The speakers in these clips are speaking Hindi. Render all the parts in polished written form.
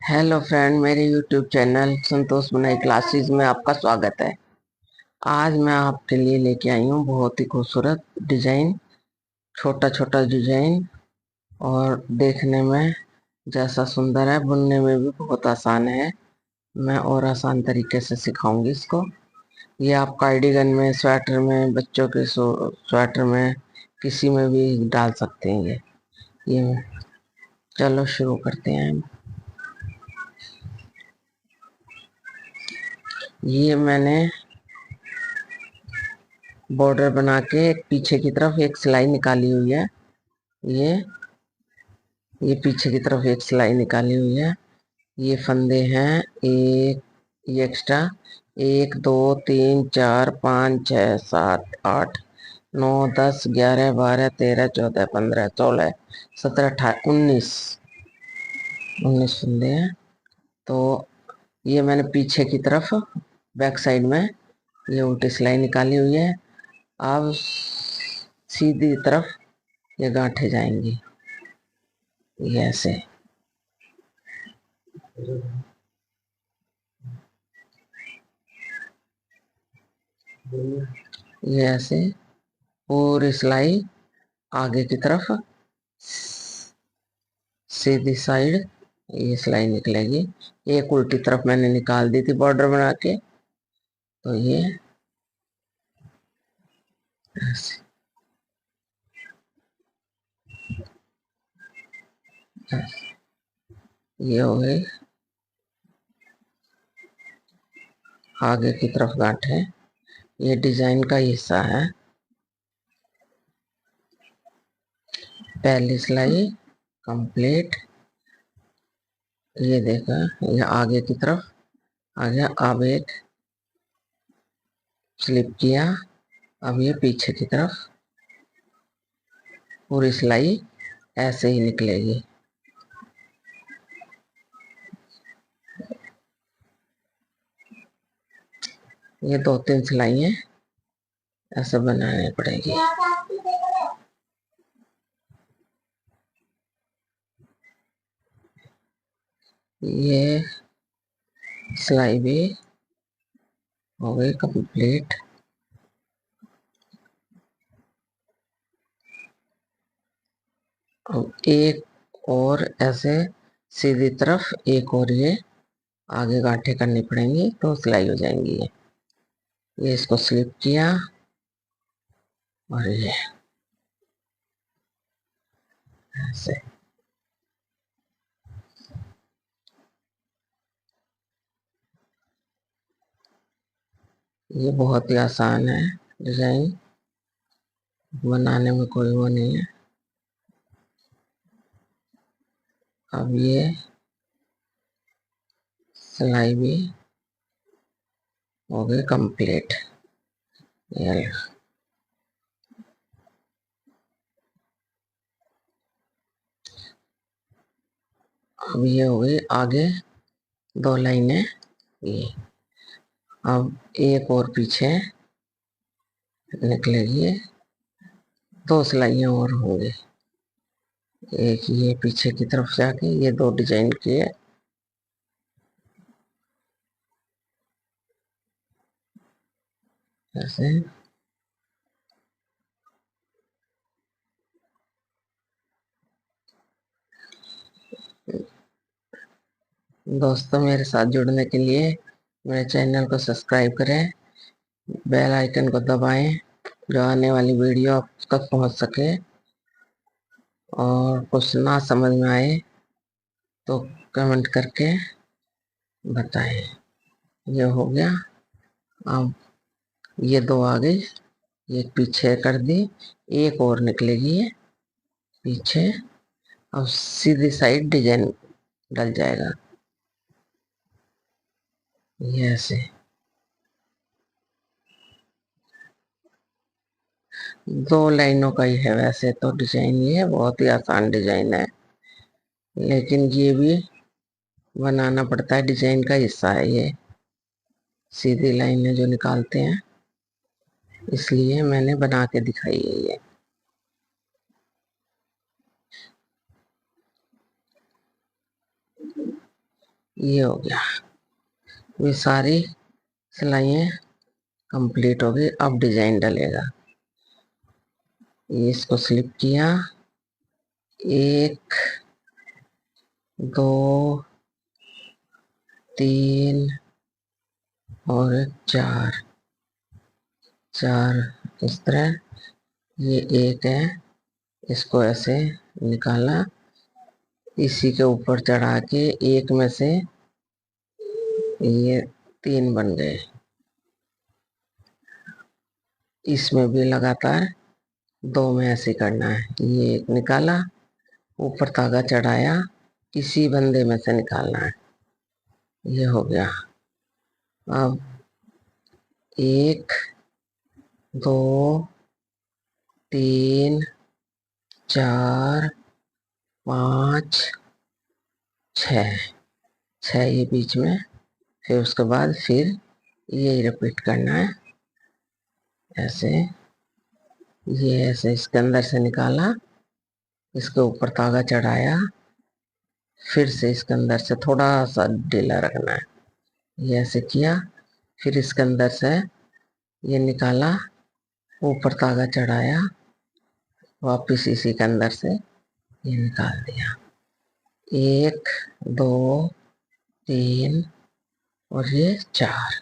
हेलो फ्रेंड, मेरे यूट्यूब चैनल संतोष बुनाई क्लासेस में आपका स्वागत है। आज मैं आपके लिए लेके आई हूँ बहुत ही खूबसूरत डिजाइन, छोटा छोटा डिजाइन। और देखने में जैसा सुंदर है, बुनने में भी बहुत आसान है। मैं और आसान तरीके से सिखाऊंगी इसको। ये आप कार्डिगन में, स्वेटर में, बच्चों के स्वेटर में, किसी में भी डाल सकते हैं। ये चलो शुरू करते हैं। ये मैंने बॉर्डर बना के एक पीछे की तरफ एक सिलाई निकाली हुई है। ये ये पीछे की तरफ एक सिलाई निकाली हुई है। ये फंदे हैं एक, ये एक्स्ट्रा 1 2 3 4 5 6 7 8 9 10 11 12 13 14 15 16 17 18 19 फंदे हैं। तो ये मैंने पीछे की तरफ बैक साइड में ये उल्टी सिलाई निकाली हुई है। अब सीधी तरफ ये गांठे जाएंगी, ये ऐसे। ये ऐसे पूरी सिलाई आगे की तरफ सीधी साइड ये सिलाई निकलेगी। एक उल्टी तरफ मैंने निकाल दी थी बॉर्डर बना के, तो ये ऐसे ये हो गई आगे की तरफ गांठे। ये डिजाइन का हिस्सा है। पहली सिलाई कंप्लीट। ये देखा, ये आगे की तरफ आ गया। अब एक स्लिप किया। अब ये पीछे की तरफ पूरी सिलाई ऐसे ही निकलेगी। ये 2 3 सिलाई ऐसे बनानी पड़ेगी। ये सिलाई भी हो गई कंप्लीट। अब एक और ऐसे सीधी तरफ एक और ये आगे गांठे करनी पड़ेंगी, तो सिलाई हो जाएंगी। ये इसको स्लिप किया और ये ऐसे। ये बहुत ही आसान है डिजाइन, बनाने में कोई वो नहीं है। अब ये सिलाई भी हो गई कंप्लीट। ये अब ये हो गई आगे 2 लाइनें। ये अब एक और पीछे निकलेगी, 2 सिलाइयाँ और होंगी। एक ये पीछे की तरफ जाके ये 2 डिजाइन किए, ऐसे। दोस्तों, मेरे साथ जुड़ने के लिए मेरे चैनल को सब्सक्राइब करें, बेल आइकन को दबाएं, जो आने वाली वीडियो आप तक पहुंच सके। और कुछ ना समझ में आए तो कमेंट करके बताएं। ये हो गया। अब ये 2 आ गई, एक पीछे कर दी, एक और निकलेगी ये पीछे। अब सीधी साइड डिजाइन डल जाएगा, ये ऐसे। 2 लाइनों का ही है वैसे तो डिजाइन, ये बहुत ही आसान डिजाइन है, लेकिन ये भी बनाना पड़ता है, डिजाइन का हिस्सा है ये। सीधी लाइनें जो निकालते हैं, इसलिए मैंने बना के दिखाई है ये। ये हो गया, ये सारी सिलाइयाँ कंप्लीट हो गई। अब डिजाइन डलेगा। ये इसको स्लिप किया, 1 2 3 और 4, इस तरह। ये एक है, इसको ऐसे निकाला, इसी के ऊपर चढ़ा के एक में से ये 3 बन गए। इसमें भी लगातार 2 में ऐसे करना है। ये एक निकाला, ऊपर धागा चढ़ाया, इसी बंदे में से निकालना है। ये हो गया। अब 1 2 3 4 5 6 ये बीच में। फिर उसके बाद फिर ये रिपीट करना है ऐसे। ये ऐसे इसके अंदर से निकाला, इसके ऊपर धागा चढ़ाया, फिर से इसके अंदर से थोड़ा सा ढीला रखना है। ये ऐसे किया, फिर इसके अंदर से ये निकाला, ऊपर धागा चढ़ाया, वापिस इसी के अंदर से ये निकाल दिया। 1 2 3 और ये 4,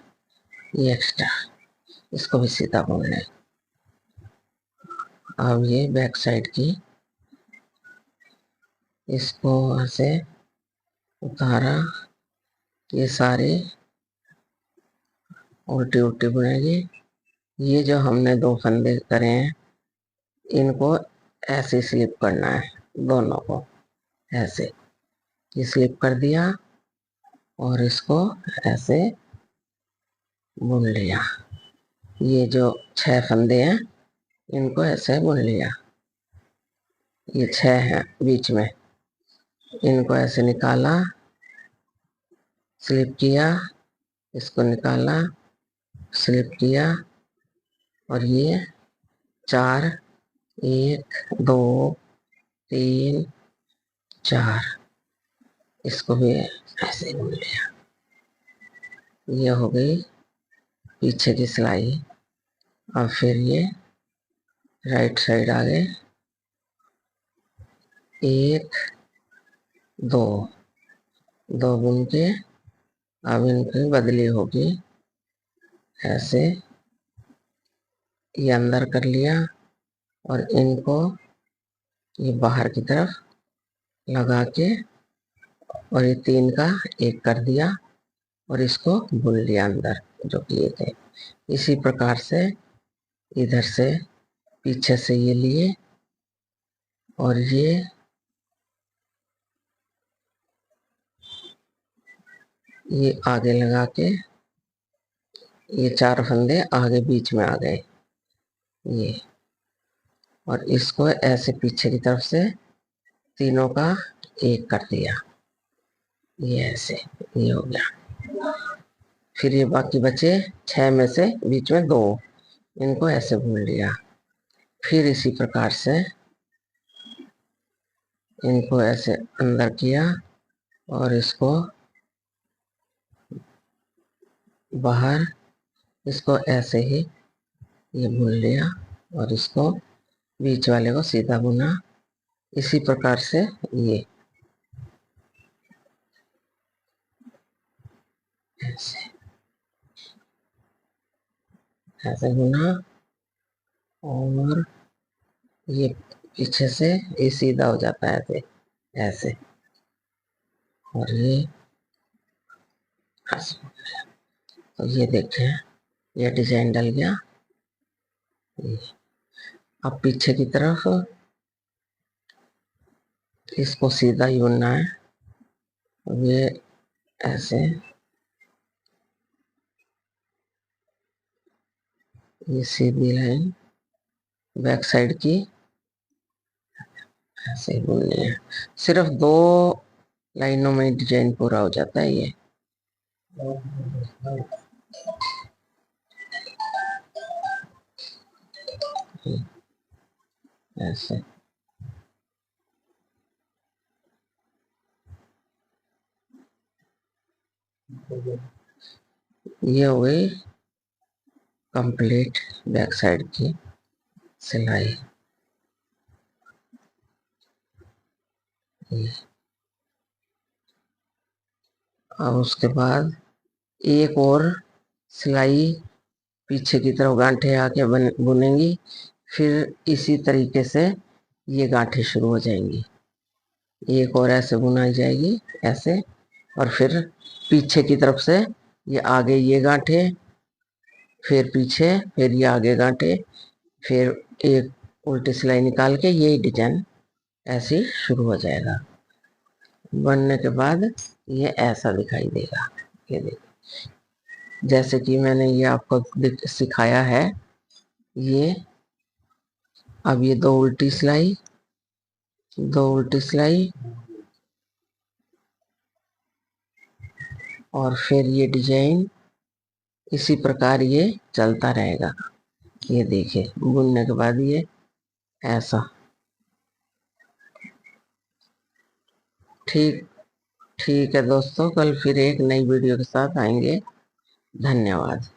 ये एक्स्ट्रा, इसको भी सीधा बुन लें। अब ये बैक साइड की, इसको ऐसे उतारा, ये सारे उल्टी उल्टी बुनेगी। ये जो हमने 2 फंदे करे हैं, इनको ऐसे स्लिप करना है, दोनों को ऐसे। ये स्लिप कर दिया और इसको ऐसे बुन लिया। ये जो 6 फंदे हैं, इनको ऐसे बुन लिया। ये 6 हैं बीच में, इनको ऐसे निकाला, स्लिप किया, इसको निकाला, स्लिप किया, और ये 4 1 2 3 4, इसको भी ऐसे बुन लिया। ये हो गई पीछे की सिलाई। अब फिर ये राइट साइड आ गए, 1 2 बुन के अब इनकी बदली होगी ऐसे। ये अंदर कर लिया और इनको ये बाहर की तरफ लगा के, और ये 3 का 1 कर दिया और इसको बुन लिया अंदर जो किए थे। इसी प्रकार से इधर से पीछे से ये लिए और ये आगे लगा के, ये 4 फंदे आगे बीच में आ गए ये, और इसको ऐसे पीछे की तरफ से तीनों का 1 कर दिया, ये ऐसे, ये हो गया। फिर ये बाकी बचे 6 में से बीच में 2, इनको ऐसे बुन लिया। फिर इसी प्रकार से इनको ऐसे अंदर किया और इसको बाहर, इसको ऐसे ही ये बुन लिया और इसको बीच वाले को सीधा बुना। इसी प्रकार से ये ऐसे ऐसे बुना, और ये पीछे से ये सीधा हो जाता है ऐसे ऐसे, और ये ऐसे। तो ये देखें, ये डिजाइन डल गया। अब पीछे की तरफ इसको सीधा ही बुनना है। ये ऐसे, ये सीधी लाइन बैक साइड की ऐसे ही बुननी है। सिर्फ 2 लाइनों में डिजाइन पूरा हो जाता है ये। ऐसे ये हो गई कंप्लीट बैक साइड की सिलाई। अब उसके बाद एक और सिलाई पीछे की तरफ गांठे आके बुनेंगी, फिर इसी तरीके से ये गांठे शुरू हो जाएंगी। एक और ऐसे बुनाई जाएगी ऐसे, और फिर पीछे की तरफ से ये आगे ये गांठे, फिर पीछे, फिर ये आगे गांठे, फिर एक उल्टी सिलाई निकाल के ये डिजाइन ऐसे शुरू हो जाएगा। बनने के बाद ये ऐसा दिखाई देगा। ये देखिए, जैसे कि मैंने ये आपको सिखाया है। ये अब ये दो उल्टी सिलाई, दो उल्टी सिलाई, और फिर ये डिजाइन इसी प्रकार ये चलता रहेगा। ये देखिए बुनने के बाद ये ऐसा। ठीक ठीक है दोस्तों, कल फिर एक नई वीडियो के साथ आएंगे। धन्यवाद।